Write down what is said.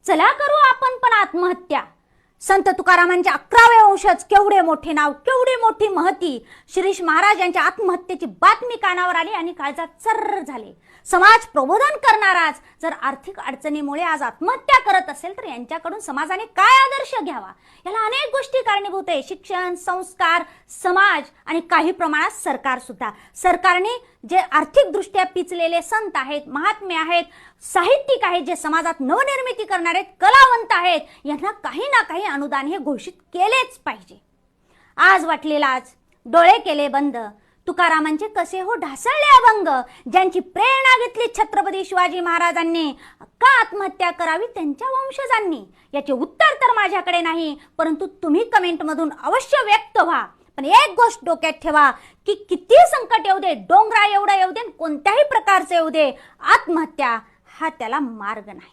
चला करू आपण पण आत्महत्या। संत तुकारामांचे 11वे वंशज, केवढे मोठे नाव, केवढी मोठी महती। शिरीष महाराज यांच्या आत्महत्येची बातमी कानावर आली आणि काळजात चर्र झाले। समाज प्रबोधन करणाराच जर आर्थिक अडचणीमुळे आज आत्महत्या करत असेल तर यांच्याकडून समाजाने काय आदर्श घ्यावा? याला अनेक गोष्टी कारणीभूत आहे। शिक्षण, संस्कार, समाज आणि काही प्रमाणात सरकार सुद्धा। सरकारने जे आर्थिकदृष्ट्या पिचलेले संत आहेत, महात्मे आहेत, साहित्यिक आहेत, जे समाजात नवनिर्मिती करणारे कलावंत आहेत, यांना काही ना काही अनुदान हे घोषित केलेच पाहिजे। आज वाटलेलाच डोळे केले बंद, तुकारामांचे कसे हो ढासळले अभंग। ज्यांची प्रेरणा घेतली छत्रपती शिवाजी महाराजांनी, का आत्महत्या करावी त्यांच्या वंशजांनी? याचे उत्तर तर माझ्याकडे नाही, परंतु तुम्ही कमेंटमधून अवश्य व्यक्त व्हा। पण एक गोष्ट डोक्यात ठेवा की किती संकट येऊ दे, डोंगरा एवढा येऊ दे, कोणत्याही प्रकारचे येऊ दे, आत्महत्या हा त्याला मार्ग नाही।